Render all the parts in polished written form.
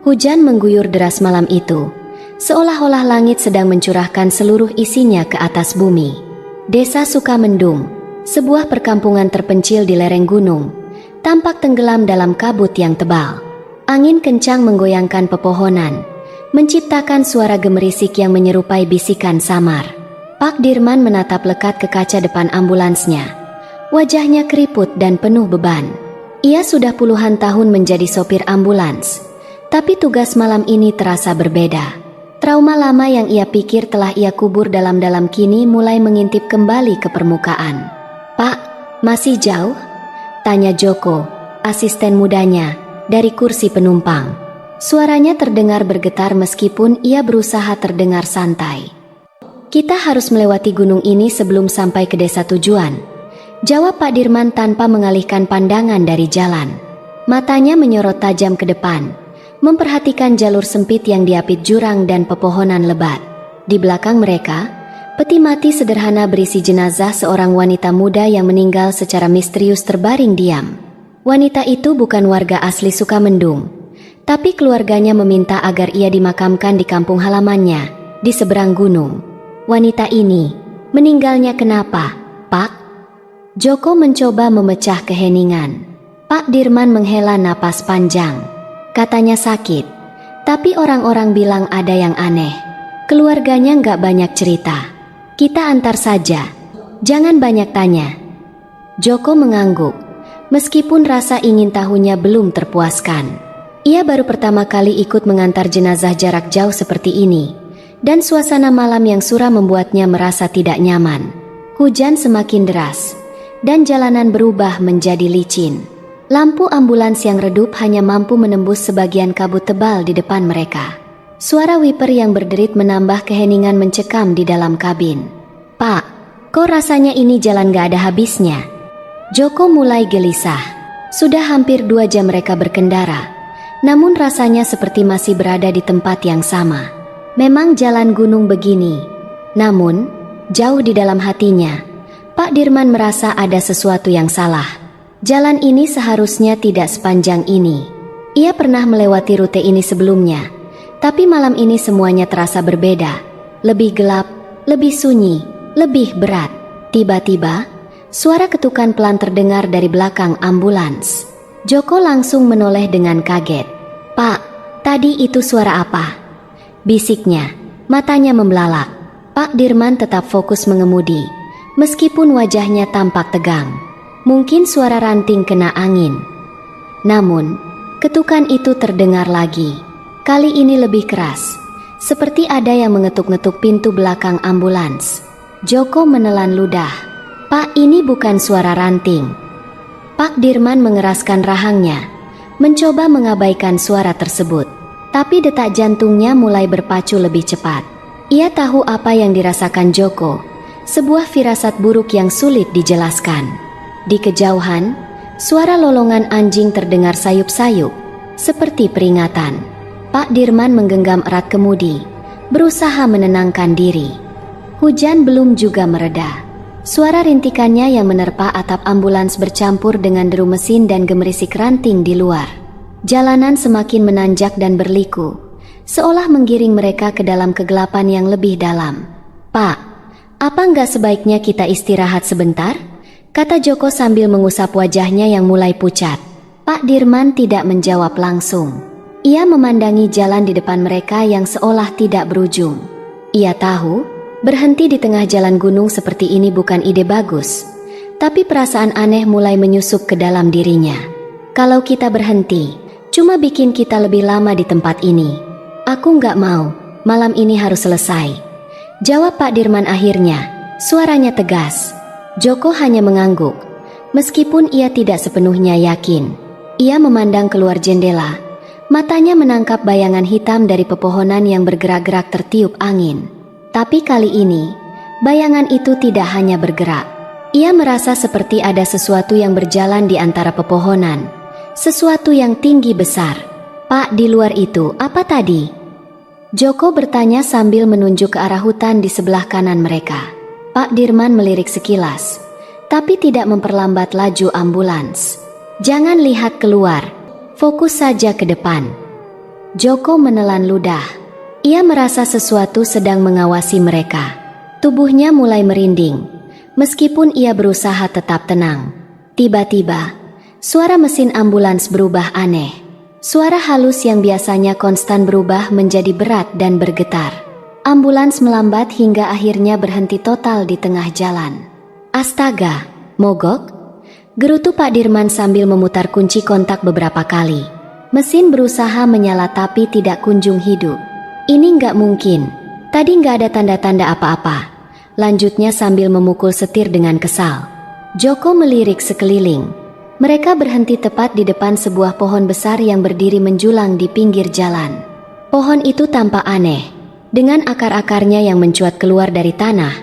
Hujan mengguyur deras malam itu, seolah-olah langit sedang mencurahkan seluruh isinya ke atas bumi. Desa Sukamendung, sebuah perkampungan terpencil di lereng gunung, tampak tenggelam dalam kabut yang tebal. Angin kencang menggoyangkan pepohonan, menciptakan suara gemerisik yang menyerupai bisikan samar. Pak Dirman menatap lekat ke kaca depan ambulansnya. Wajahnya keriput dan penuh beban. Ia sudah puluhan tahun menjadi sopir ambulans, tapi tugas malam ini terasa berbeda. Trauma lama yang ia pikir telah ia kubur dalam-dalam kini mulai mengintip kembali ke permukaan. "Pak, masih jauh?" tanya Joko, asisten mudanya, dari kursi penumpang. Suaranya terdengar bergetar meskipun ia berusaha terdengar santai. "Kita harus melewati gunung ini sebelum sampai ke desa tujuan," jawab Pak Dirman tanpa mengalihkan pandangan dari jalan. Matanya menyorot tajam ke depan, memperhatikan jalur sempit yang diapit jurang dan pepohonan lebat. Di belakang mereka, peti mati sederhana berisi jenazah seorang wanita muda yang meninggal secara misterius terbaring diam. Wanita itu bukan warga asli Sukamendung, tapi keluarganya meminta agar ia dimakamkan di kampung halamannya, di seberang gunung. "Wanita ini, meninggalnya kenapa, Pak?" Joko mencoba memecah keheningan. Pak Dirman menghela napas panjang. Katanya sakit, tapi orang-orang bilang ada yang aneh. Keluarganya nggak banyak cerita. "Kita antar saja, jangan banyak tanya." Joko mengangguk, meskipun rasa ingin tahunya belum terpuaskan. Ia baru pertama kali ikut mengantar jenazah jarak jauh seperti ini, dan suasana malam yang suram membuatnya merasa tidak nyaman. Hujan semakin deras, dan jalanan berubah menjadi licin. Lampu ambulans yang redup hanya mampu menembus sebagian kabut tebal di depan mereka. Suara wiper yang berderit menambah keheningan mencekam di dalam kabin. "Pak, kok rasanya ini jalan gak ada habisnya?" Joko mulai gelisah. Sudah hampir 2 jam mereka berkendara, namun rasanya seperti masih berada di tempat yang sama. Memang jalan gunung begini. Namun, jauh di dalam hatinya, Pak Dirman merasa ada sesuatu yang salah. Jalan ini seharusnya tidak sepanjang ini. Ia pernah melewati rute ini sebelumnya, tapi malam ini semuanya terasa berbeda. Lebih gelap, lebih sunyi, lebih berat. Tiba-tiba, suara ketukan pelan terdengar dari belakang ambulans. Joko langsung menoleh dengan kaget. "Pak, tadi itu suara apa?" bisiknya, matanya membelalak. Pak Dirman tetap fokus mengemudi, meskipun wajahnya tampak tegang. Mungkin suara ranting kena angin. Namun, ketukan itu terdengar lagi. Kali ini lebih keras, seperti ada yang mengetuk-ngetuk pintu belakang ambulans. Joko menelan ludah. "Pak, ini bukan suara ranting." Pak Dirman mengeraskan rahangnya, mencoba mengabaikan suara tersebut. Tapi detak jantungnya mulai berpacu lebih cepat. Ia tahu apa yang dirasakan Joko, sebuah firasat buruk yang sulit dijelaskan. Di kejauhan, suara lolongan anjing terdengar sayup-sayup, seperti peringatan. Pak Dirman menggenggam erat kemudi, berusaha menenangkan diri. Hujan belum juga mereda. Suara rintikannya yang menerpa atap ambulans bercampur dengan deru mesin dan gemerisik ranting di luar. Jalanan semakin menanjak dan berliku, seolah menggiring mereka ke dalam kegelapan yang lebih dalam. "Pak, apa nggak sebaiknya kita istirahat sebentar?" kata Joko sambil mengusap wajahnya yang mulai pucat. Pak Dirman tidak menjawab langsung. Ia memandangi jalan di depan mereka yang seolah tidak berujung. Ia tahu, berhenti di tengah jalan gunung seperti ini bukan ide bagus. Tapi perasaan aneh mulai menyusup ke dalam dirinya. "Kalau kita berhenti, cuma bikin kita lebih lama di tempat ini. Aku nggak mau, malam ini harus selesai," jawab Pak Dirman akhirnya, suaranya tegas. Joko hanya mengangguk, meskipun ia tidak sepenuhnya yakin. Ia memandang keluar jendela, matanya menangkap bayangan hitam dari pepohonan yang bergerak-gerak tertiup angin. Tapi kali ini, bayangan itu tidak hanya bergerak. Ia merasa seperti ada sesuatu yang berjalan di antara pepohonan, sesuatu yang tinggi besar. "Pak, di luar itu apa tadi?" Joko bertanya sambil menunjuk ke arah hutan di sebelah kanan mereka. Pak Dirman melirik sekilas, tapi tidak memperlambat laju ambulans. "Jangan lihat keluar, fokus saja ke depan." Joko menelan ludah. Ia merasa sesuatu sedang mengawasi mereka. Tubuhnya mulai merinding, meskipun ia berusaha tetap tenang. Tiba-tiba, suara mesin ambulans berubah aneh. Suara halus yang biasanya konstan berubah menjadi berat dan bergetar. Ambulans melambat hingga akhirnya berhenti total di tengah jalan. Astaga, mogok? Gerutu Pak Dirman sambil memutar kunci kontak beberapa kali. Mesin berusaha menyala tapi tidak kunjung hidup. Ini nggak mungkin. Tadi nggak ada tanda-tanda apa-apa. Lanjutnya sambil memukul setir dengan kesal. Joko melirik sekeliling. Mereka berhenti tepat di depan sebuah pohon besar yang berdiri menjulang di pinggir jalan. Pohon itu tampak aneh, dengan akar-akarnya yang mencuat keluar dari tanah,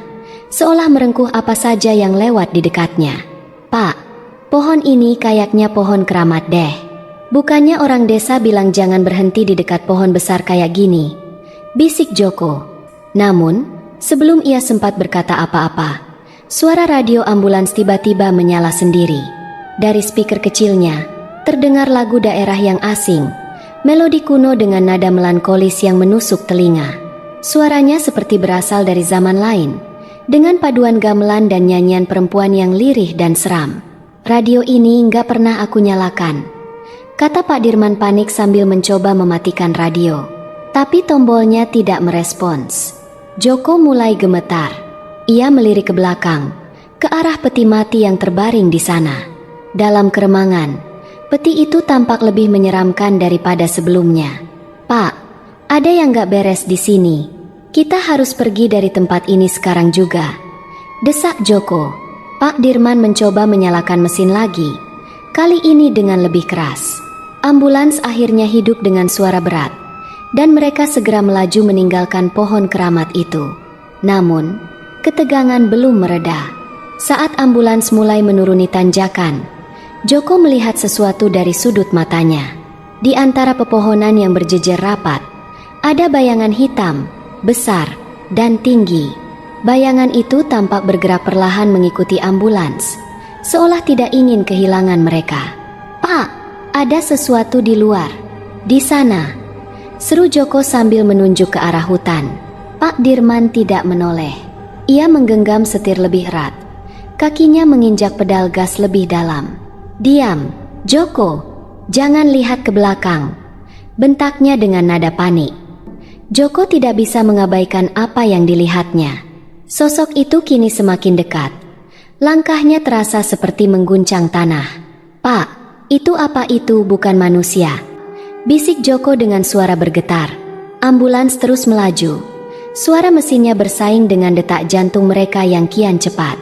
seolah merengkuh apa saja yang lewat di dekatnya. Pak, pohon ini kayaknya pohon keramat deh. Bukannya orang desa bilang jangan berhenti di dekat pohon besar kayak gini, bisik Joko. Namun, sebelum ia sempat berkata apa-apa, suara radio ambulans tiba-tiba menyala sendiri. Dari speaker kecilnya, terdengar lagu daerah yang asing, melodi kuno dengan nada melankolis yang menusuk telinga. Suaranya seperti berasal dari zaman lain, dengan paduan gamelan dan nyanyian perempuan yang lirih dan seram. Radio ini nggak pernah aku nyalakan, kata Pak Dirman panik sambil mencoba mematikan radio. Tapi tombolnya tidak merespons. Joko mulai gemetar. Ia melirik ke belakang, ke arah peti mati yang terbaring di sana. Dalam keremangan, peti itu tampak lebih menyeramkan daripada sebelumnya. Pak, ada yang gak beres di sini. Kita harus pergi dari tempat ini sekarang juga, desak Joko. Pak Dirman mencoba menyalakan mesin lagi, kali ini dengan lebih keras. Ambulans akhirnya hidup dengan suara berat, dan mereka segera melaju meninggalkan pohon keramat itu. Namun, ketegangan belum mereda. Saat ambulans mulai menuruni tanjakan, Joko melihat sesuatu dari sudut matanya. Di antara pepohonan yang berjejer rapat, ada bayangan hitam, besar, dan tinggi. Bayangan itu tampak bergerak perlahan mengikuti ambulans, seolah tidak ingin kehilangan mereka. Pak! Ada sesuatu di luar. Di sana, seru Joko sambil menunjuk ke arah hutan. Pak Dirman tidak menoleh. Ia menggenggam setir lebih erat. Kakinya menginjak pedal gas lebih dalam. Diam, Joko. Jangan lihat ke belakang, bentaknya dengan nada panik. Joko tidak bisa mengabaikan apa yang dilihatnya. Sosok itu kini semakin dekat. Langkahnya terasa seperti mengguncang tanah. Pak, itu apa itu bukan manusia, bisik Joko dengan suara bergetar. Ambulans terus melaju. Suara mesinnya bersaing dengan detak jantung mereka yang kian cepat.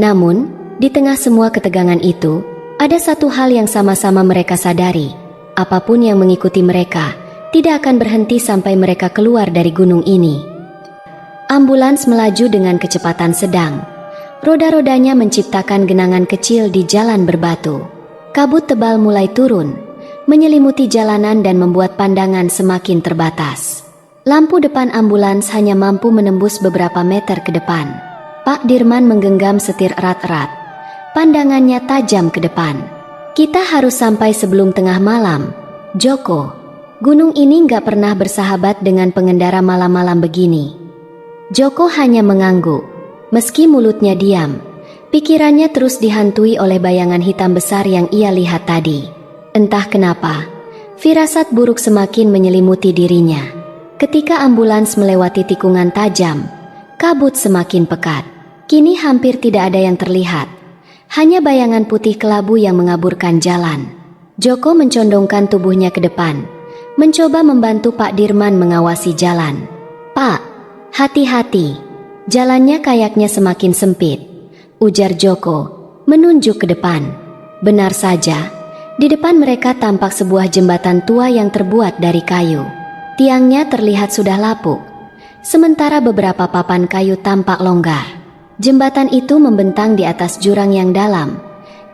Namun, di tengah semua ketegangan itu, ada satu hal yang sama-sama mereka sadari. Apapun yang mengikuti mereka, tidak akan berhenti sampai mereka keluar dari gunung ini. Ambulans melaju dengan kecepatan sedang. Roda-rodanya menciptakan genangan kecil di jalan berbatu. Kabut tebal mulai turun, menyelimuti jalanan dan membuat pandangan semakin terbatas. Lampu depan ambulans hanya mampu menembus beberapa meter ke depan. Pak Dirman menggenggam setir erat-erat. Pandangannya tajam ke depan. Kita harus sampai sebelum tengah malam, Joko. Gunung ini nggak pernah bersahabat dengan pengendara malam-malam begini. Joko hanya mengangguk, meski mulutnya diam. Pikirannya terus dihantui oleh bayangan hitam besar yang ia lihat tadi. Entah kenapa, firasat buruk semakin menyelimuti dirinya. Ketika ambulans melewati tikungan tajam, kabut semakin pekat. Kini hampir tidak ada yang terlihat. Hanya bayangan putih kelabu yang mengaburkan jalan. Joko mencondongkan tubuhnya ke depan, mencoba membantu Pak Dirman mengawasi jalan. Pak, hati-hati. Jalannya kayaknya semakin sempit, ujar Joko, menunjuk ke depan. Benar saja, di depan mereka tampak sebuah jembatan tua yang terbuat dari kayu. Tiangnya terlihat sudah lapuk, sementara beberapa papan kayu tampak longgar. Jembatan itu membentang di atas jurang yang dalam,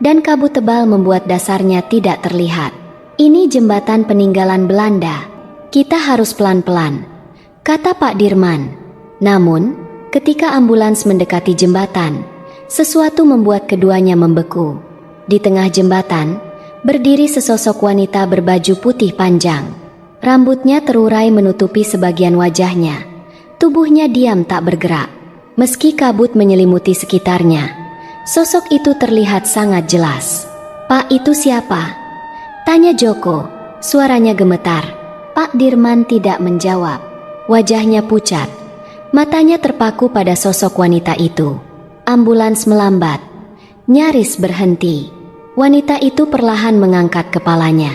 dan kabut tebal membuat dasarnya tidak terlihat. Ini jembatan peninggalan Belanda. Kita harus pelan-pelan, kata Pak Dirman. Namun, ketika ambulans mendekati jembatan, sesuatu membuat keduanya membeku. Di tengah jembatan, berdiri sesosok wanita berbaju putih panjang. Rambutnya terurai menutupi sebagian wajahnya. Tubuhnya diam tak bergerak. Meski kabut menyelimuti sekitarnya, sosok itu terlihat sangat jelas. "Pak, itu siapa?" tanya Joko. Suaranya gemetar. Pak Dirman tidak menjawab. Wajahnya pucat. Matanya terpaku pada sosok wanita itu. Ambulans melambat. Nyaris berhenti. Wanita itu perlahan mengangkat kepalanya.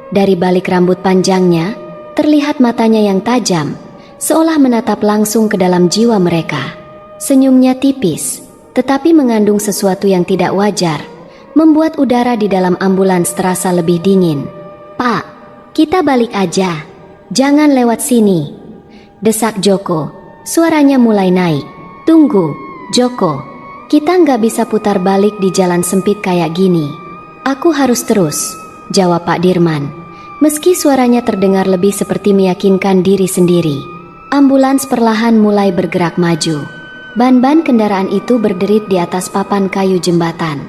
Dari balik rambut panjangnya, terlihat matanya yang tajam, seolah menatap langsung ke dalam jiwa mereka. Senyumnya tipis, tetapi mengandung sesuatu yang tidak wajar, membuat udara di dalam ambulans terasa lebih dingin. "Pak, kita balik aja. Jangan lewat sini," desak Joko. Suaranya mulai naik. "Tunggu, Joko. Kita nggak bisa putar balik di jalan sempit kayak gini." "Aku harus terus," jawab Pak Dirman. Meski suaranya terdengar lebih seperti meyakinkan diri sendiri. Ambulans perlahan mulai bergerak maju. Ban-ban kendaraan itu berderit di atas papan kayu jembatan.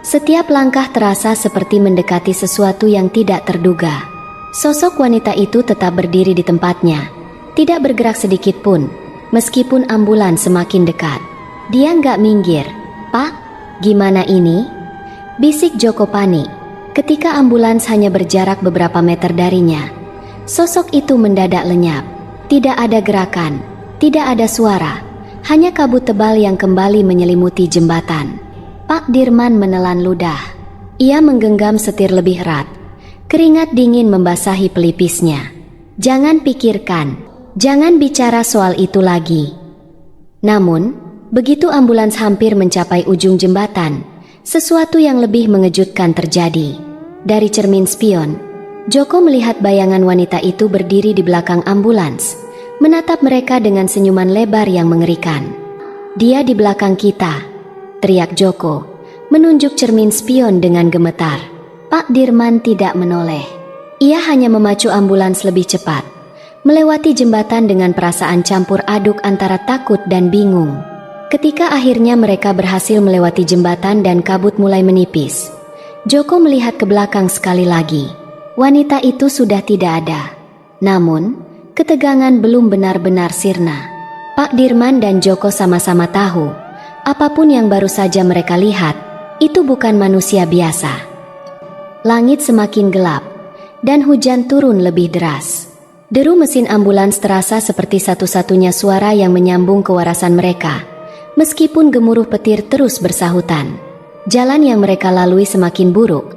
Setiap langkah terasa seperti mendekati sesuatu yang tidak terduga. Sosok wanita itu tetap berdiri di tempatnya, tidak bergerak sedikit pun, meskipun ambulans semakin dekat. Dia nggak minggir. "Pak, gimana ini?" bisik Joko panik. Ketika ambulans hanya berjarak beberapa meter darinya, sosok itu mendadak lenyap. Tidak ada gerakan, tidak ada suara, hanya kabut tebal yang kembali menyelimuti jembatan. Pak Dirman menelan ludah. Ia menggenggam setir lebih erat. Keringat dingin membasahi pelipisnya. "Jangan pikirkan, jangan bicara soal itu lagi." Namun, begitu ambulans hampir mencapai ujung jembatan, sesuatu yang lebih mengejutkan terjadi. Dari cermin spion, Joko melihat bayangan wanita itu berdiri di belakang ambulans, menatap mereka dengan senyuman lebar yang mengerikan. "Dia di belakang kita," teriak Joko, menunjuk cermin spion dengan gemetar. Pak Dirman tidak menoleh. Ia hanya memacu ambulans lebih cepat, melewati jembatan dengan perasaan campur aduk antara takut dan bingung. Ketika akhirnya mereka berhasil melewati jembatan dan kabut mulai menipis, Joko melihat ke belakang sekali lagi. Wanita itu sudah tidak ada. Namun, ketegangan belum benar-benar sirna. Pak Dirman dan Joko sama-sama tahu, apapun yang baru saja mereka lihat, itu bukan manusia biasa. Langit semakin gelap, dan hujan turun lebih deras. Deru mesin ambulans terasa seperti satu-satunya suara yang menyambung kewarasan mereka. Meskipun gemuruh petir terus bersahutan, jalan yang mereka lalui semakin buruk.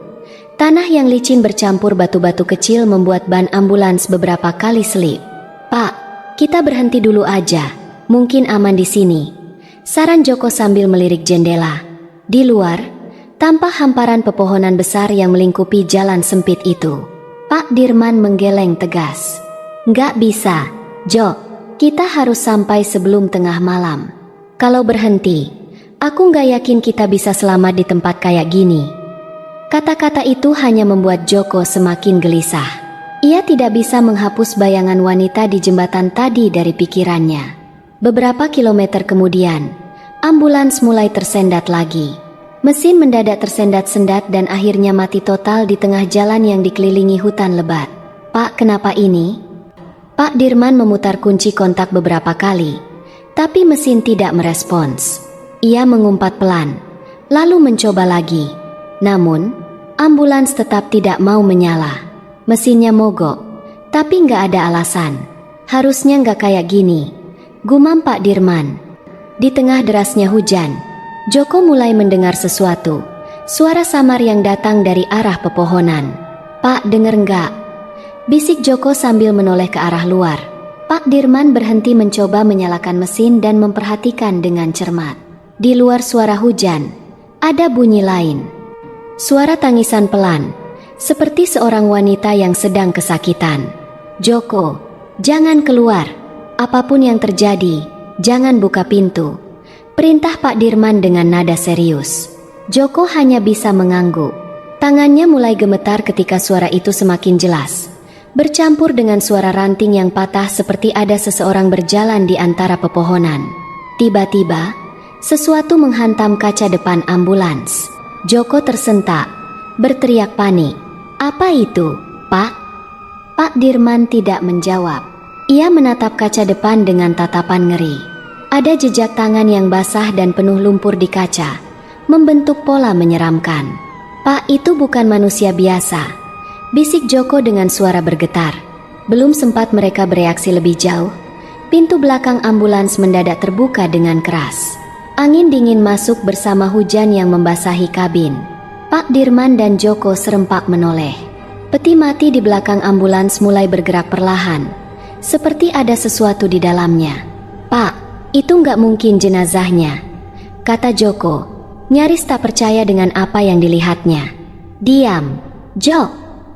Tanah yang licin bercampur batu-batu kecil membuat ban ambulans beberapa kali selip. "Pak, kita berhenti dulu aja, mungkin aman di sini," saran Joko sambil melirik jendela. Di luar, tampak hamparan pepohonan besar yang melingkupi jalan sempit itu. Pak Dirman menggeleng tegas. "Nggak bisa, Jo. Kita harus sampai sebelum tengah malam. Kalau berhenti, aku nggak yakin kita bisa selamat di tempat kayak gini." Kata-kata itu hanya membuat Joko semakin gelisah. Ia tidak bisa menghapus bayangan wanita di jembatan tadi dari pikirannya. Beberapa kilometer kemudian, ambulans mulai tersendat lagi. Mesin mendadak tersendat-sendat dan akhirnya mati total di tengah jalan yang dikelilingi hutan lebat. "Pak, kenapa ini?" Pak Dirman memutar kunci kontak beberapa kali, tapi mesin tidak merespons. Ia mengumpat pelan, lalu mencoba lagi. Namun, ambulans tetap tidak mau menyala. Mesinnya mogok, tapi nggak ada alasan. "Harusnya nggak kayak gini," gumam Pak Dirman. Di tengah derasnya hujan, Joko mulai mendengar sesuatu. Suara samar yang datang dari arah pepohonan. "Pak, denger nggak?" bisik Joko sambil menoleh ke arah luar. Pak Dirman berhenti mencoba menyalakan mesin dan memperhatikan dengan cermat. Di luar suara hujan, ada bunyi lain. Suara tangisan pelan, seperti seorang wanita yang sedang kesakitan. "Joko, jangan keluar. Apapun yang terjadi, jangan buka pintu," perintah Pak Dirman dengan nada serius. Joko hanya bisa mengangguk. Tangannya mulai gemetar ketika suara itu semakin jelas, bercampur dengan suara ranting yang patah seperti ada seseorang berjalan di antara pepohonan. Tiba-tiba, sesuatu menghantam kaca depan ambulans. Joko tersentak, berteriak panik. "Apa itu, Pak?" Pak Dirman tidak menjawab. Ia menatap kaca depan dengan tatapan ngeri. Ada jejak tangan yang basah dan penuh lumpur di kaca, membentuk pola menyeramkan. "Pak, itu bukan manusia biasa," bisik Joko dengan suara bergetar. Belum sempat mereka bereaksi lebih jauh, pintu belakang ambulans mendadak terbuka dengan keras. Angin dingin masuk bersama hujan yang membasahi kabin. Pak Dirman dan Joko serempak menoleh. Peti mati di belakang ambulans mulai bergerak perlahan, seperti ada sesuatu di dalamnya. "Pak, itu nggak mungkin jenazahnya," kata Joko, nyaris tak percaya dengan apa yang dilihatnya. "Diam, Jok,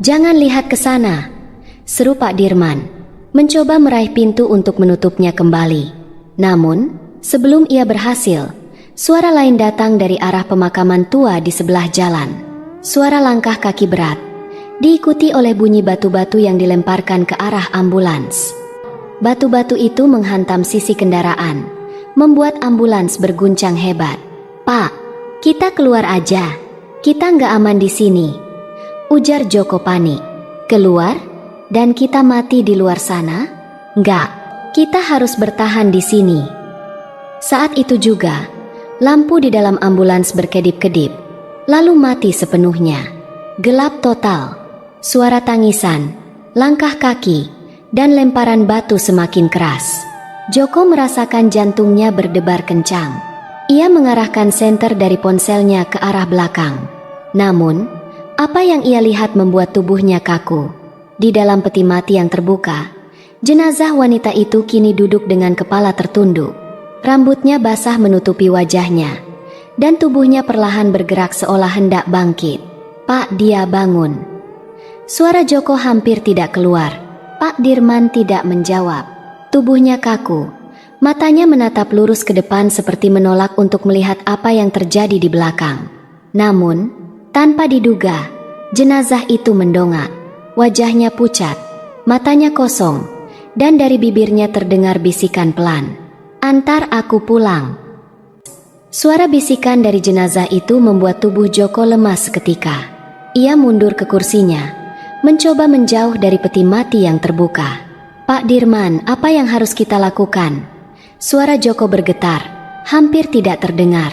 jangan lihat ke sana," seru Pak Dirman, mencoba meraih pintu untuk menutupnya kembali. Namun, sebelum ia berhasil, suara lain datang dari arah pemakaman tua di sebelah jalan. Suara langkah kaki berat, diikuti oleh bunyi batu-batu yang dilemparkan ke arah ambulans. Batu-batu itu menghantam sisi kendaraan, membuat ambulans berguncang hebat. "Pak, kita keluar aja. Kita nggak aman di sini," ujar Joko panik. "Keluar? Dan kita mati di luar sana? Nggak, kita harus bertahan di sini." Saat itu juga, lampu di dalam ambulans berkedip-kedip, lalu mati sepenuhnya. Gelap total, suara tangisan, langkah kaki, dan lemparan batu semakin keras. Joko merasakan jantungnya berdebar kencang. Ia mengarahkan senter dari ponselnya ke arah belakang. Namun, apa yang ia lihat membuat tubuhnya kaku. Di dalam peti mati yang terbuka, jenazah wanita itu kini duduk dengan kepala tertunduk. Rambutnya basah menutupi wajahnya, dan tubuhnya perlahan bergerak seolah hendak bangkit. "Pak, dia bangun." Suara Joko hampir tidak keluar. Pak Dirman tidak menjawab. Tubuhnya kaku, matanya menatap lurus ke depan seperti menolak untuk melihat apa yang terjadi di belakang. Namun, tanpa diduga, jenazah itu mendongak. Wajahnya pucat, matanya kosong, dan dari bibirnya terdengar bisikan pelan, "Antar aku pulang." Suara bisikan dari jenazah itu membuat tubuh Joko lemas seketika. Ia mundur ke kursinya, mencoba menjauh dari peti mati yang terbuka. "Pak Dirman, apa yang harus kita lakukan?" Suara Joko bergetar, hampir tidak terdengar.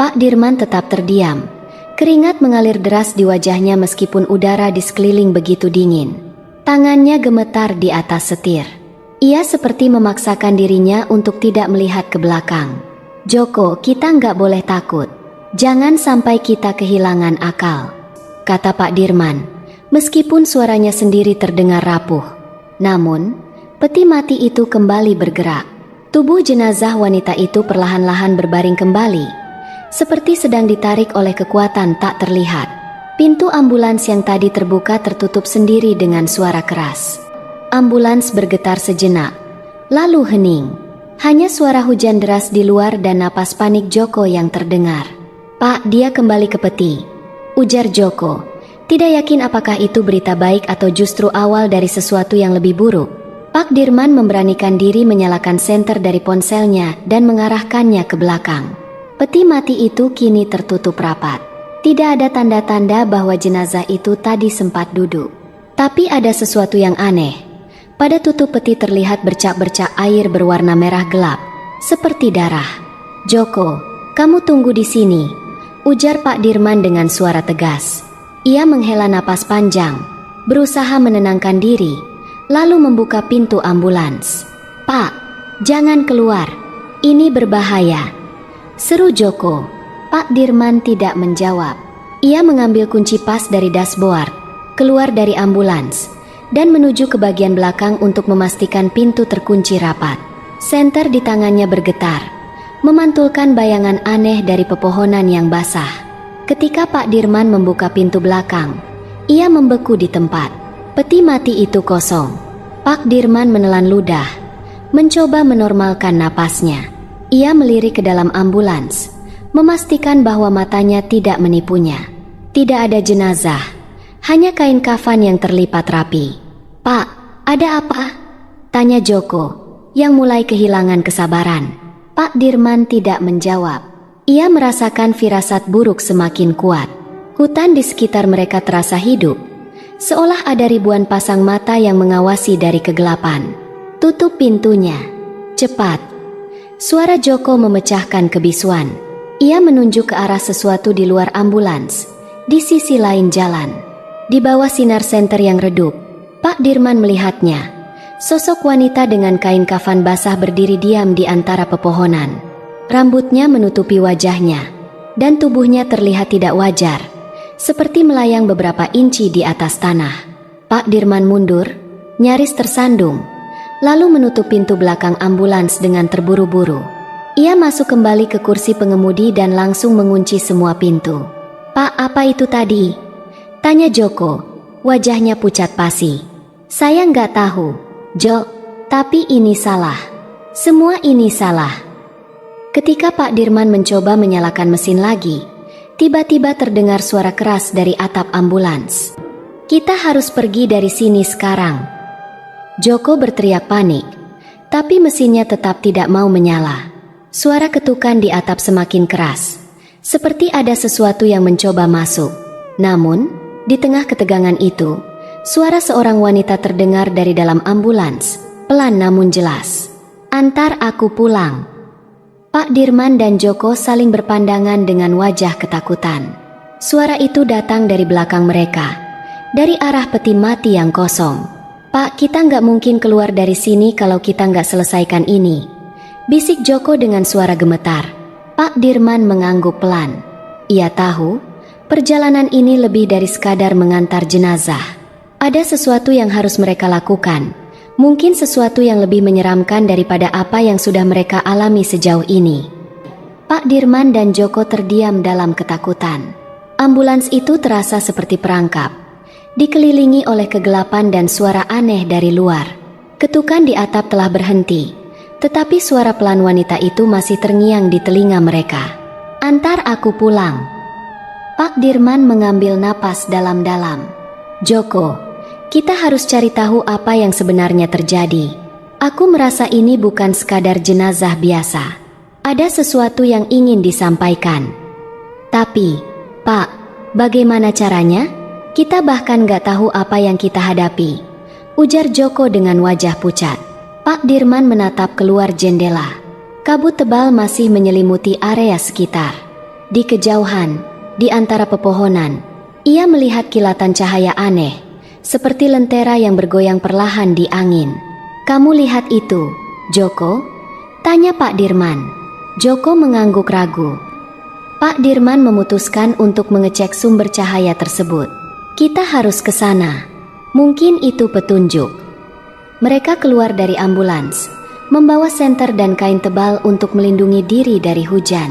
Pak Dirman tetap terdiam. Keringat mengalir deras di wajahnya meskipun udara di sekeliling begitu dingin. Tangannya gemetar di atas setir. Ia seperti memaksakan dirinya untuk tidak melihat ke belakang. "Joko, kita nggak boleh takut. Jangan sampai kita kehilangan akal," kata Pak Dirman, meskipun suaranya sendiri terdengar rapuh. Namun, peti mati itu kembali bergerak. Tubuh jenazah wanita itu perlahan-lahan berbaring kembali, seperti sedang ditarik oleh kekuatan tak terlihat. Pintu ambulans yang tadi terbuka tertutup sendiri dengan suara keras. Ambulans bergetar sejenak, lalu hening. Hanya suara hujan deras di luar dan napas panik Joko yang terdengar. "Pak, dia kembali ke peti," ujar Joko, tidak yakin apakah itu berita baik atau justru awal dari sesuatu yang lebih buruk. Pak Dirman memberanikan diri menyalakan senter dari ponselnya dan mengarahkannya ke belakang. Peti mati itu kini tertutup rapat. Tidak ada tanda-tanda bahwa jenazah itu tadi sempat duduk. Tapi ada sesuatu yang aneh. Pada tutup peti terlihat bercak-bercak air berwarna merah gelap, seperti darah. "Joko, kamu tunggu di sini," ujar Pak Dirman dengan suara tegas. Ia menghela napas panjang, berusaha menenangkan diri, lalu membuka pintu ambulans. "Pak, jangan keluar. Ini berbahaya," seru Joko. Pak Dirman tidak menjawab. Ia mengambil kunci pas dari dashboard, keluar dari ambulans, dan menuju ke bagian belakang untuk memastikan pintu terkunci rapat. Senter di tangannya bergetar, memantulkan bayangan aneh dari pepohonan yang basah. Ketika Pak Dirman membuka pintu belakang, ia membeku di tempat. Peti mati itu kosong. Pak Dirman menelan ludah, mencoba menormalkan napasnya. Ia melirik ke dalam ambulans, memastikan bahwa matanya tidak menipunya. Tidak ada jenazah, hanya kain kafan yang terlipat rapi. "Pak, ada apa?" tanya Joko, yang mulai kehilangan kesabaran. Pak Dirman tidak menjawab. Ia merasakan firasat buruk semakin kuat. Hutan di sekitar mereka terasa hidup, Seolah ada ribuan pasang mata yang mengawasi dari kegelapan. Tutup pintunya. Cepat. Suara Joko memecahkan kebisuan. Ia menunjuk ke arah sesuatu di luar ambulans. Di sisi lain jalan. Di bawah sinar senter yang redup, Pak Dirman melihatnya. Sosok wanita dengan kain kafan basah berdiri diam di antara pepohonan. Rambutnya menutupi wajahnya, dan tubuhnya terlihat tidak wajar, seperti melayang beberapa inci di atas tanah. Pak Dirman mundur, nyaris tersandung, lalu menutup pintu belakang ambulans dengan terburu-buru. Ia masuk kembali ke kursi pengemudi dan langsung mengunci semua pintu. "Pak, apa itu tadi?" tanya Joko, wajahnya pucat pasi. "Saya nggak tahu, Jo, tapi ini salah. Semua ini salah." Ketika Pak Dirman mencoba menyalakan mesin lagi, tiba-tiba terdengar suara keras dari atap ambulans. "Kita harus pergi dari sini sekarang." Joko berteriak panik, tapi mesinnya tetap tidak mau menyala. Suara ketukan di atap semakin keras, seperti ada sesuatu yang mencoba masuk. Namun, di tengah ketegangan itu, suara seorang wanita terdengar dari dalam ambulans, pelan namun jelas. "Antar aku pulang." Pak Dirman dan Joko saling berpandangan dengan wajah ketakutan. Suara itu datang dari belakang mereka, dari arah peti mati yang kosong. "Pak, kita nggak mungkin keluar dari sini kalau kita nggak selesaikan ini," bisik Joko dengan suara gemetar. Pak Dirman mengangguk pelan. Ia tahu, perjalanan ini lebih dari sekadar mengantar jenazah. Ada sesuatu yang harus mereka lakukan. Mungkin sesuatu yang lebih menyeramkan daripada apa yang sudah mereka alami sejauh ini. Pak Dirman dan Joko terdiam dalam ketakutan. Ambulans itu terasa seperti perangkap, dikelilingi oleh kegelapan dan suara aneh dari luar. Ketukan di atap telah berhenti, tetapi suara pelan wanita itu masih terngiang di telinga mereka. "Antar aku pulang." Pak Dirman mengambil napas dalam-dalam. "Joko, kita harus cari tahu apa yang sebenarnya terjadi. Aku merasa ini bukan sekadar jenazah biasa. Ada sesuatu yang ingin disampaikan." "Tapi, Pak, bagaimana caranya? Kita bahkan gak tahu apa yang kita hadapi," ujar Joko dengan wajah pucat. Pak Dirman menatap keluar jendela. Kabut tebal masih menyelimuti area sekitar. Di kejauhan, di antara pepohonan, ia melihat kilatan cahaya aneh, seperti lentera yang bergoyang perlahan di angin. "Kamu lihat itu, Joko?" tanya Pak Dirman. Joko mengangguk ragu. Pak Dirman memutuskan untuk mengecek sumber cahaya tersebut. "Kita harus ke sana. Mungkin itu petunjuk." Mereka keluar dari ambulans, membawa senter dan kain tebal untuk melindungi diri dari hujan.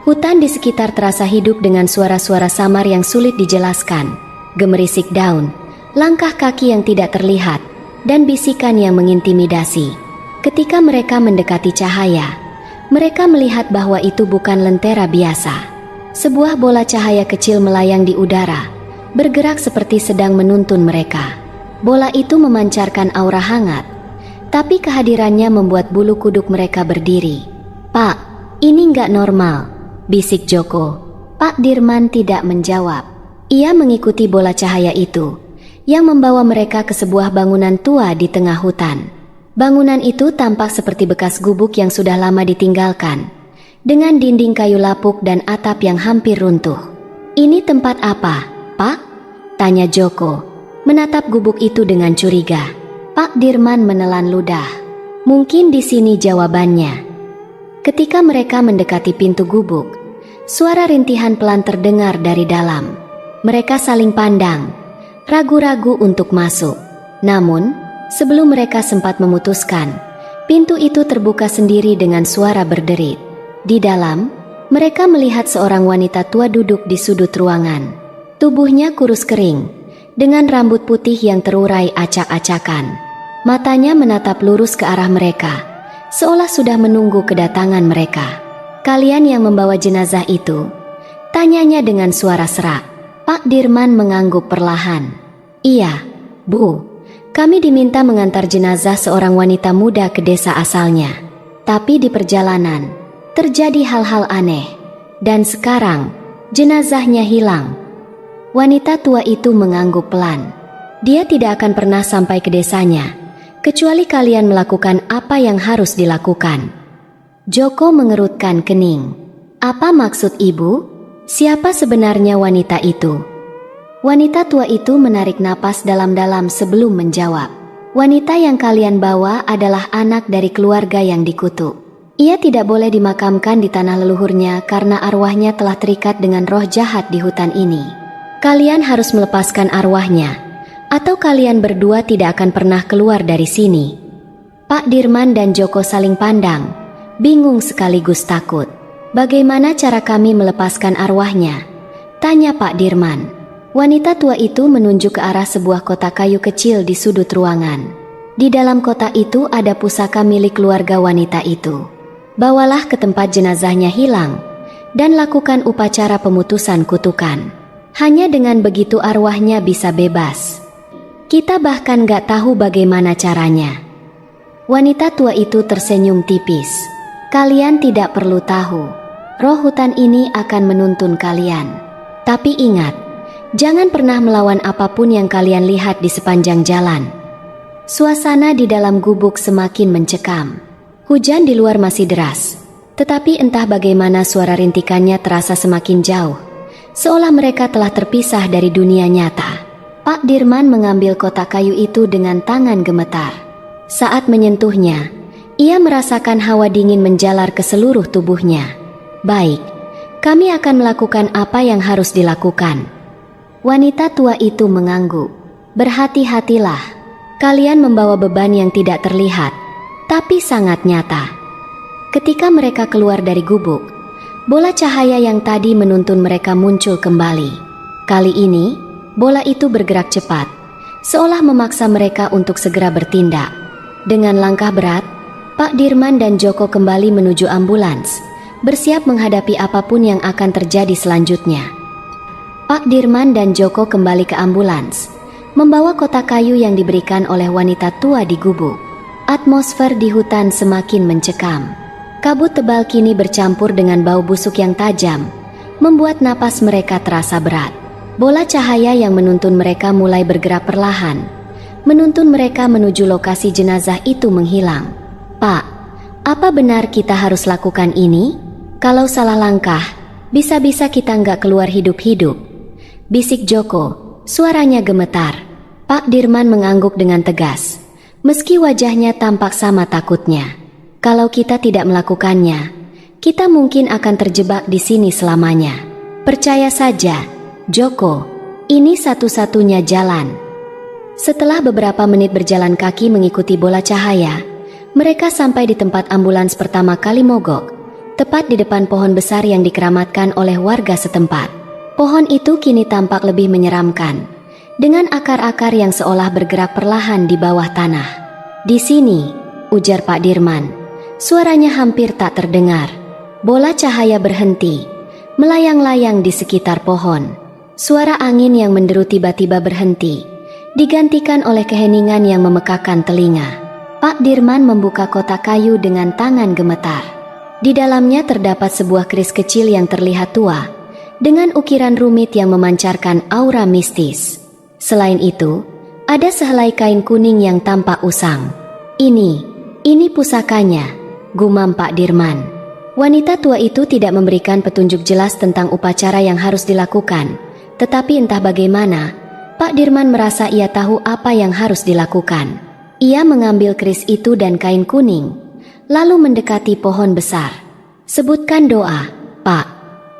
Hutan di sekitar terasa hidup dengan suara-suara samar yang sulit dijelaskan. Gemerisik daun, langkah kaki yang tidak terlihat, dan bisikan yang mengintimidasi. Ketika mereka mendekati cahaya, mereka melihat bahwa itu bukan lentera biasa. Sebuah bola cahaya kecil melayang di udara, bergerak seperti sedang menuntun mereka. Bola itu memancarkan aura hangat, tapi kehadirannya membuat bulu kuduk mereka berdiri. "Pak, ini nggak normal," bisik Joko. Pak Dirman tidak menjawab. Ia mengikuti bola cahaya itu, yang membawa mereka ke sebuah bangunan tua di tengah hutan. Bangunan itu tampak seperti bekas gubuk yang sudah lama ditinggalkan, dengan dinding kayu lapuk dan atap yang hampir runtuh. "Ini tempat apa, Pak?" tanya Joko, menatap gubuk itu dengan curiga. Pak Dirman menelan ludah. "Mungkin di sini jawabannya." Ketika mereka mendekati pintu gubuk, suara rintihan pelan terdengar dari dalam. Mereka saling pandang, ragu-ragu untuk masuk. Namun, sebelum mereka sempat memutuskan, pintu itu terbuka sendiri dengan suara berderit. Di dalam, mereka melihat seorang wanita tua duduk di sudut ruangan. Tubuhnya kurus kering, dengan rambut putih yang terurai acak-acakan. Matanya menatap lurus ke arah mereka, seolah sudah menunggu kedatangan mereka. "Kalian yang membawa jenazah itu?" tanyanya dengan suara serak. Pak Dirman mengangguk perlahan. "Iya, Bu. Kami diminta mengantar jenazah seorang wanita muda ke desa asalnya. Tapi di perjalanan, terjadi hal-hal aneh. Dan sekarang, jenazahnya hilang." Wanita tua itu mengangguk pelan. Dia tidak akan pernah sampai ke desanya, kecuali kalian melakukan apa yang harus dilakukan. Joko mengerutkan kening. Apa maksud ibu? Siapa sebenarnya wanita itu? Wanita tua itu menarik napas dalam-dalam sebelum menjawab. Wanita yang kalian bawa adalah anak dari keluarga yang dikutuk. Ia tidak boleh dimakamkan di tanah leluhurnya karena arwahnya telah terikat dengan roh jahat di hutan ini. Kalian harus melepaskan arwahnya, atau kalian berdua tidak akan pernah keluar dari sini. Pak Dirman dan Joko saling pandang, bingung sekaligus takut. Bagaimana cara kami melepaskan arwahnya? Tanya Pak Dirman. Wanita tua itu menunjuk ke arah sebuah kotak kayu kecil di sudut ruangan. Di dalam kotak itu ada pusaka milik keluarga wanita itu. Bawalah ke tempat jenazahnya hilang, dan lakukan upacara pemutusan kutukan. Hanya dengan begitu arwahnya bisa bebas. Kita bahkan gak tahu bagaimana caranya. Wanita tua itu tersenyum tipis. Kalian tidak perlu tahu. Roh hutan ini akan menuntun kalian. Tapi ingat, jangan pernah melawan apapun yang kalian lihat di sepanjang jalan. Suasana di dalam gubuk semakin mencekam. Hujan di luar masih deras, tetapi entah bagaimana suara rintikannya terasa semakin jauh, seolah mereka telah terpisah dari dunia nyata. Pak Dirman mengambil kotak kayu itu dengan tangan gemetar. Saat menyentuhnya, ia merasakan hawa dingin menjalar ke seluruh tubuhnya. Baik, kami akan melakukan apa yang harus dilakukan. Wanita tua itu mengangguk. Berhati-hatilah, kalian membawa beban yang tidak terlihat, tapi sangat nyata. Ketika mereka keluar dari gubuk, bola cahaya yang tadi menuntun mereka muncul kembali. Kali ini, bola itu bergerak cepat, seolah memaksa mereka untuk segera bertindak. Dengan langkah berat, Pak Dirman dan Joko kembali menuju ambulans, bersiap menghadapi apapun yang akan terjadi selanjutnya. Pak Dirman dan Joko kembali ke ambulans, membawa kotak kayu yang diberikan oleh wanita tua di gubuk. Atmosfer di hutan semakin mencekam. Kabut tebal kini bercampur dengan bau busuk yang tajam, membuat napas mereka terasa berat. Bola cahaya yang menuntun mereka mulai bergerak perlahan, menuntun mereka menuju lokasi jenazah itu menghilang. Pak, apa benar kita harus lakukan ini? Kalau salah langkah, bisa-bisa kita nggak keluar hidup-hidup. Bisik Joko, suaranya gemetar. Pak Dirman mengangguk dengan tegas. Meski wajahnya tampak sama takutnya. Kalau kita tidak melakukannya, kita mungkin akan terjebak di sini selamanya. Percaya saja, Joko, ini satu-satunya jalan. Setelah beberapa menit berjalan kaki mengikuti bola cahaya, mereka sampai di tempat ambulans pertama kali mogok, tepat di depan pohon besar yang dikeramatkan oleh warga setempat. Pohon itu kini tampak lebih menyeramkan, dengan akar-akar yang seolah bergerak perlahan di bawah tanah. Di sini, ujar Pak Dirman. Suaranya hampir tak terdengar. Bola cahaya berhenti, melayang-layang di sekitar pohon. Suara angin yang menderu tiba-tiba berhenti, digantikan oleh keheningan yang memekakan telinga. Pak Dirman membuka kotak kayu dengan tangan gemetar. Di dalamnya terdapat sebuah keris kecil yang terlihat tua, dengan ukiran rumit yang memancarkan aura mistis. Selain itu, ada sehelai kain kuning yang tampak usang. Ini pusakanya, gumam Pak Dirman. Wanita tua itu tidak memberikan petunjuk jelas tentang upacara yang harus dilakukan, tetapi entah bagaimana, Pak Dirman merasa ia tahu apa yang harus dilakukan. Ia mengambil keris itu dan kain kuning, lalu mendekati pohon besar. Sebutkan doa, Pak,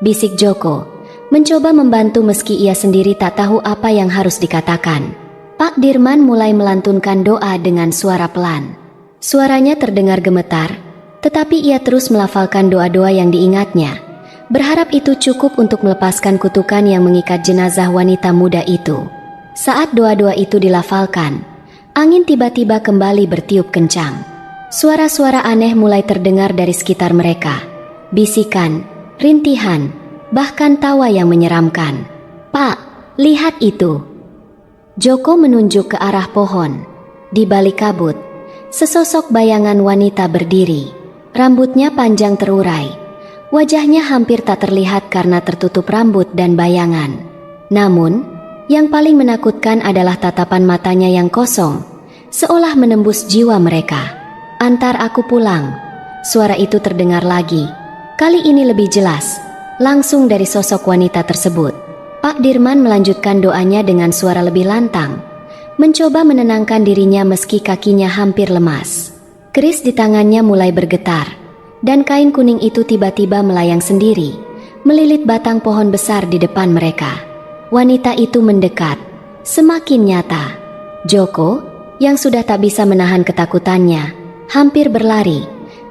bisik Joko, mencoba membantu meski ia sendiri tak tahu apa yang harus dikatakan. Pak Dirman mulai melantunkan doa dengan suara pelan. Suaranya terdengar gemetar, tetapi ia terus melafalkan doa-doa yang diingatnya, berharap itu cukup untuk melepaskan kutukan yang mengikat jenazah wanita muda itu. Saat doa-doa itu dilafalkan, angin tiba-tiba kembali bertiup kencang. Suara-suara aneh mulai terdengar dari sekitar mereka. Bisikan, rintihan, bahkan tawa yang menyeramkan. Pak, lihat itu. Joko menunjuk ke arah pohon. Di balik kabut, sesosok bayangan wanita berdiri. Rambutnya panjang terurai. Wajahnya hampir tak terlihat karena tertutup rambut dan bayangan. Namun, Yang paling menakutkan adalah tatapan matanya yang kosong, seolah menembus jiwa mereka. "Antar aku pulang." Suara itu terdengar lagi. Kali ini lebih jelas, langsung dari sosok wanita tersebut. Pak Dirman melanjutkan doanya dengan suara lebih lantang, mencoba menenangkan dirinya meski kakinya hampir lemas. Keris di tangannya mulai bergetar, dan kain kuning itu tiba-tiba melayang sendiri, melilit batang pohon besar di depan mereka. Wanita itu mendekat, semakin nyata. Joko, yang sudah tak bisa menahan ketakutannya, hampir berlari,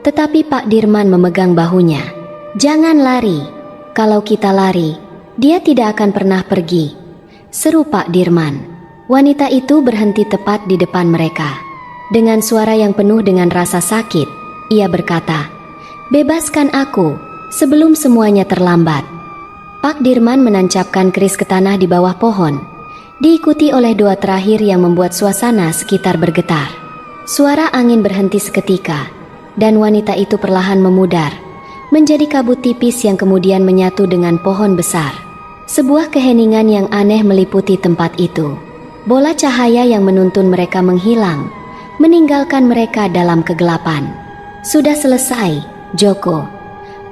tetapi Pak Dirman memegang bahunya. "Jangan lari. Kalau kita lari, dia tidak akan pernah pergi," seru Pak Dirman. Wanita itu berhenti tepat di depan mereka. Dengan suara yang penuh dengan rasa sakit, ia berkata, "Bebaskan aku, sebelum semuanya terlambat." Pak Dirman menancapkan keris ke tanah di bawah pohon, diikuti oleh doa terakhir yang membuat suasana sekitar bergetar. Suara angin berhenti seketika, dan wanita itu perlahan memudar, menjadi kabut tipis yang kemudian menyatu dengan pohon besar. Sebuah keheningan yang aneh meliputi tempat itu. Bola cahaya yang menuntun mereka menghilang, meninggalkan mereka dalam kegelapan. "Sudah selesai, Joko,"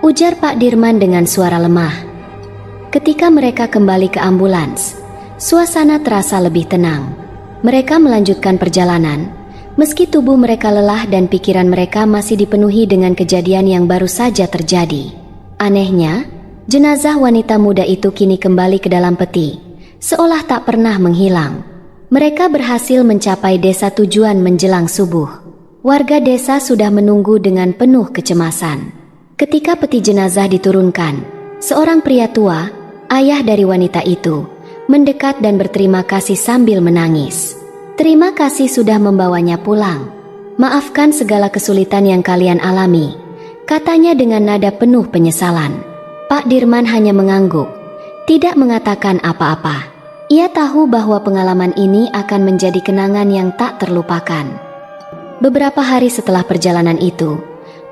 ujar Pak Dirman dengan suara lemah. Ketika mereka kembali ke ambulans, suasana terasa lebih tenang. Mereka melanjutkan perjalanan, meski tubuh mereka lelah dan pikiran mereka masih dipenuhi dengan kejadian yang baru saja terjadi. Anehnya, jenazah wanita muda itu kini kembali ke dalam peti, seolah tak pernah menghilang. Mereka berhasil mencapai desa tujuan menjelang subuh. Warga desa sudah menunggu dengan penuh kecemasan. Ketika peti jenazah diturunkan, seorang pria tua, ayah dari wanita itu, mendekat dan berterima kasih sambil menangis. "Terima kasih sudah membawanya pulang. Maafkan segala kesulitan yang kalian alami," katanya dengan nada penuh penyesalan. Pak Dirman hanya mengangguk, tidak mengatakan apa-apa. Ia tahu bahwa pengalaman ini akan menjadi kenangan yang tak terlupakan. Beberapa hari setelah perjalanan itu,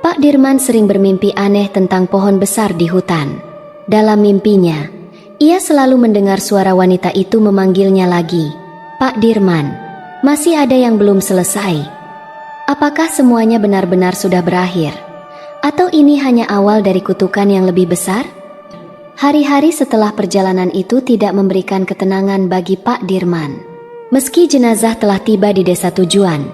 Pak Dirman sering bermimpi aneh tentang pohon besar di hutan. Dalam mimpinya, ia selalu mendengar suara wanita itu memanggilnya lagi. "Pak Dirman, masih ada yang belum selesai. Apakah semuanya benar-benar sudah berakhir? Atau ini hanya awal dari kutukan yang lebih besar?" Hari-hari setelah perjalanan itu tidak memberikan ketenangan bagi Pak Dirman. Meski jenazah telah tiba di desa tujuan,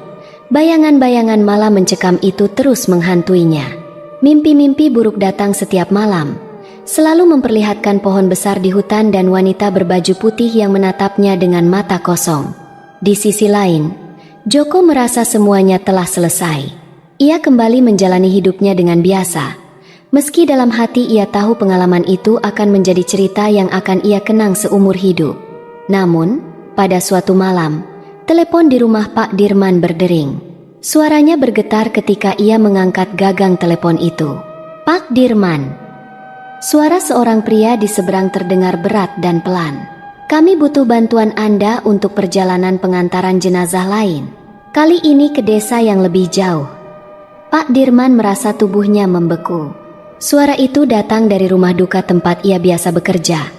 bayangan-bayangan malam mencekam itu terus menghantuinya. Mimpi-mimpi buruk datang setiap malam, selalu memperlihatkan pohon besar di hutan dan wanita berbaju putih yang menatapnya dengan mata kosong. Di sisi lain, Joko merasa semuanya telah selesai. Ia kembali menjalani hidupnya dengan biasa. Meski dalam hati ia tahu pengalaman itu akan menjadi cerita yang akan ia kenang seumur hidup. Namun, pada suatu malam, telepon di rumah Pak Dirman berdering. Suaranya bergetar ketika ia mengangkat gagang telepon itu. "Pak Dirman." Suara seorang pria di seberang terdengar berat dan pelan. "Kami butuh bantuan Anda untuk perjalanan pengantaran jenazah lain. Kali ini ke desa yang lebih jauh." Pak Dirman merasa tubuhnya membeku. Suara itu datang dari rumah duka tempat ia biasa bekerja.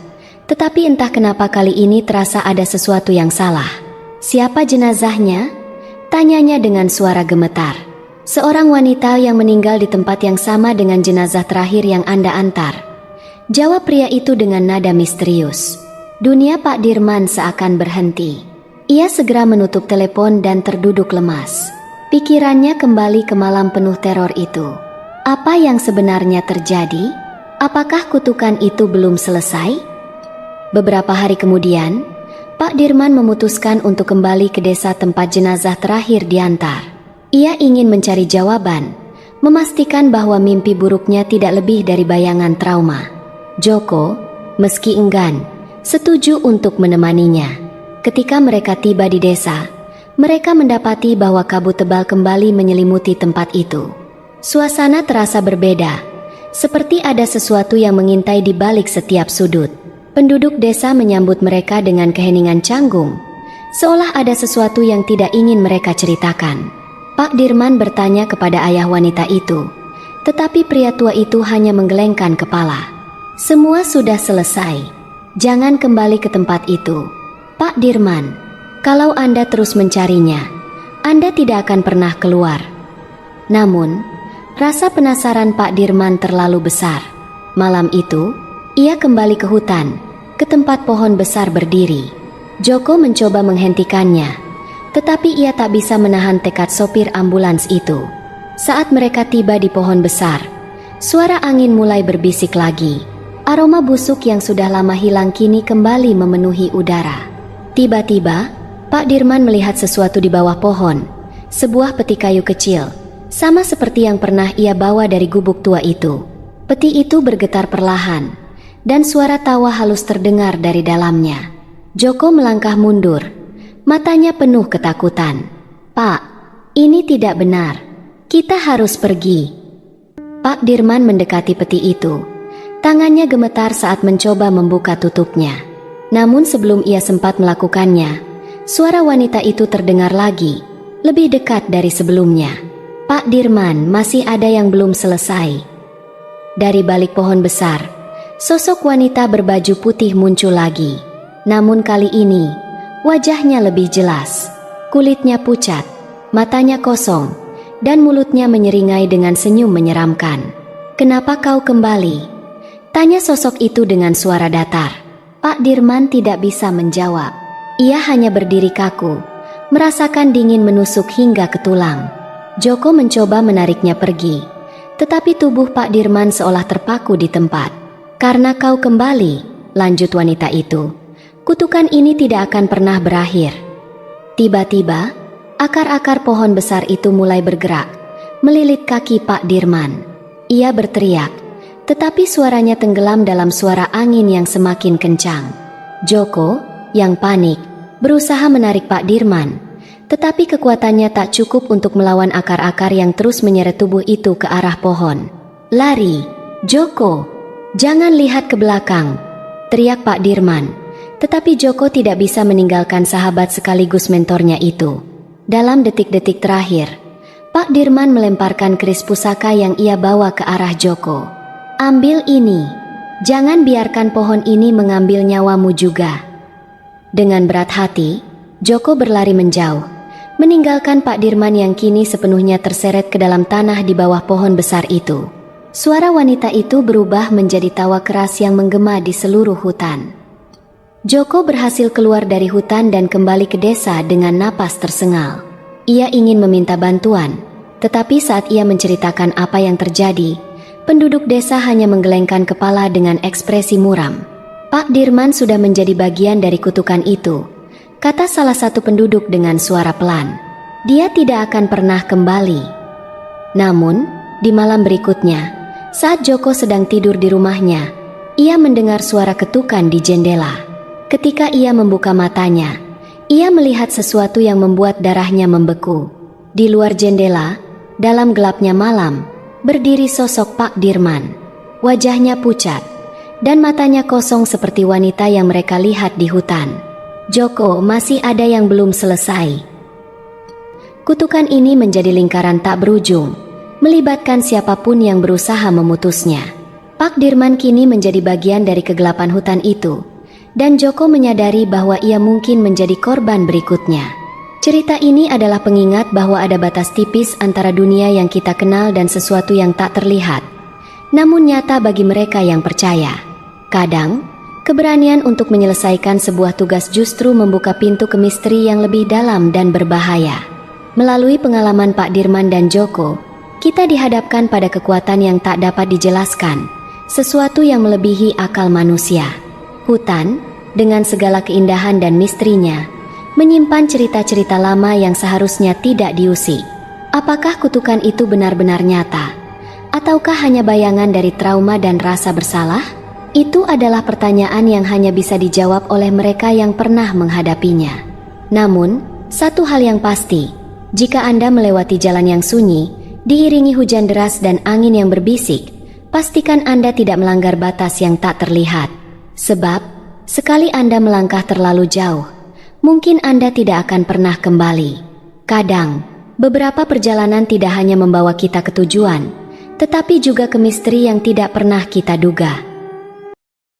Tetapi entah kenapa kali ini terasa ada sesuatu yang salah. "Siapa jenazahnya?" tanyanya dengan suara gemetar. "Seorang wanita yang meninggal di tempat yang sama dengan jenazah terakhir yang Anda antar," jawab pria itu dengan nada misterius. Dunia Pak Dirman seakan berhenti. Ia segera menutup telepon dan terduduk lemas. Pikirannya kembali ke malam penuh teror itu. Apa yang sebenarnya terjadi? Apakah kutukan itu belum selesai? Beberapa hari kemudian, Pak Dirman memutuskan untuk kembali ke desa tempat jenazah terakhir diantar. Ia ingin mencari jawaban, memastikan bahwa mimpi buruknya tidak lebih dari bayangan trauma. Joko, meski enggan, setuju untuk menemaninya. Ketika mereka tiba di desa, mereka mendapati bahwa kabut tebal kembali menyelimuti tempat itu. Suasana terasa berbeda, seperti ada sesuatu yang mengintai di balik setiap sudut. Penduduk desa menyambut mereka dengan keheningan canggung, seolah ada sesuatu yang tidak ingin mereka ceritakan. Pak Dirman bertanya kepada ayah wanita itu, tetapi pria tua itu hanya menggelengkan kepala. "Semua sudah selesai. Jangan kembali ke tempat itu. Pak Dirman, kalau Anda terus mencarinya, Anda tidak akan pernah keluar. Namun, rasa penasaran Pak Dirman terlalu besar. Malam itu, ia kembali ke hutan, ke tempat pohon besar berdiri. Joko mencoba menghentikannya, tetapi ia tak bisa menahan tekad sopir ambulans itu. Saat mereka tiba di pohon besar, suara angin mulai berbisik lagi. Aroma busuk yang sudah lama hilang kini kembali memenuhi udara. Tiba-tiba, Pak Dirman melihat sesuatu di bawah pohon, sebuah peti kayu kecil, sama seperti yang pernah ia bawa dari gubuk tua itu. Peti itu bergetar perlahan, dan suara tawa halus terdengar dari dalamnya. Joko melangkah mundur, matanya penuh ketakutan. "Pak, ini tidak benar. Kita harus pergi." Pak Dirman mendekati peti itu. Tangannya gemetar saat mencoba membuka tutupnya. Namun sebelum ia sempat melakukannya, suara wanita itu terdengar lagi, lebih dekat dari sebelumnya. "Pak Dirman, masih ada yang belum selesai." Dari balik pohon besar, sosok wanita berbaju putih muncul lagi. Namun kali ini, wajahnya lebih jelas. Kulitnya pucat, matanya kosong, dan mulutnya menyeringai dengan senyum menyeramkan. "Kenapa kau kembali?" tanya sosok itu dengan suara datar. Pak Dirman tidak bisa menjawab. Ia hanya berdiri kaku, merasakan dingin menusuk hingga ke tulang. Joko mencoba menariknya pergi, tetapi tubuh Pak Dirman seolah terpaku di tempat. "Karena kau kembali," lanjut wanita itu, "kutukan ini tidak akan pernah berakhir." Tiba-tiba, akar-akar pohon besar itu mulai bergerak, melilit kaki Pak Dirman. Ia berteriak, tetapi suaranya tenggelam dalam suara angin yang semakin kencang. Joko, yang panik, berusaha menarik Pak Dirman, tetapi kekuatannya tak cukup untuk melawan akar-akar yang terus menyeret tubuh itu ke arah pohon. "Lari, Joko! Jangan lihat ke belakang!" teriak Pak Dirman. Tetapi Joko tidak bisa meninggalkan sahabat sekaligus mentornya itu. Dalam detik-detik terakhir, Pak Dirman melemparkan keris pusaka yang ia bawa ke arah Joko. "Ambil ini. Jangan biarkan pohon ini mengambil nyawamu juga." Dengan berat hati, Joko berlari menjauh, meninggalkan Pak Dirman yang kini sepenuhnya terseret ke dalam tanah di bawah pohon besar itu. Suara wanita itu berubah menjadi tawa keras yang menggema di seluruh hutan. Joko berhasil keluar dari hutan dan kembali ke desa dengan napas tersengal. Ia ingin meminta bantuan, tetapi saat ia menceritakan apa yang terjadi, penduduk desa hanya menggelengkan kepala dengan ekspresi muram. "Pak Dirman sudah menjadi bagian dari kutukan itu," kata salah satu penduduk dengan suara pelan. "Dia tidak akan pernah kembali." Namun, di malam berikutnya, saat Joko sedang tidur di rumahnya, ia mendengar suara ketukan di jendela. Ketika ia membuka matanya, ia melihat sesuatu yang membuat darahnya membeku. Di luar jendela, dalam gelapnya malam, berdiri sosok Pak Dirman. Wajahnya pucat, dan matanya kosong seperti wanita yang mereka lihat di hutan. "Joko, masih ada yang belum selesai." Kutukan ini menjadi lingkaran tak berujung, melibatkan siapapun yang berusaha memutusnya. Pak Dirman kini menjadi bagian dari kegelapan hutan itu, dan Joko menyadari bahwa ia mungkin menjadi korban berikutnya. Cerita ini adalah pengingat bahwa ada batas tipis antara dunia yang kita kenal dan sesuatu yang tak terlihat, namun nyata bagi mereka yang percaya. Kadang, keberanian untuk menyelesaikan sebuah tugas justru membuka pintu ke misteri yang lebih dalam dan berbahaya. Melalui pengalaman Pak Dirman dan Joko, kita dihadapkan pada kekuatan yang tak dapat dijelaskan, sesuatu yang melebihi akal manusia. Hutan, dengan segala keindahan dan misterinya, menyimpan cerita-cerita lama yang seharusnya tidak diusik. Apakah kutukan itu benar-benar nyata? Ataukah hanya bayangan dari trauma dan rasa bersalah? Itu adalah pertanyaan yang hanya bisa dijawab oleh mereka yang pernah menghadapinya. Namun, satu hal yang pasti, jika Anda melewati jalan yang sunyi, diiringi hujan deras dan angin yang berbisik, pastikan Anda tidak melanggar batas yang tak terlihat. Sebab, sekali Anda melangkah terlalu jauh, mungkin Anda tidak akan pernah kembali. Kadang, beberapa perjalanan tidak hanya membawa kita ke tujuan, tetapi juga ke misteri yang tidak pernah kita duga.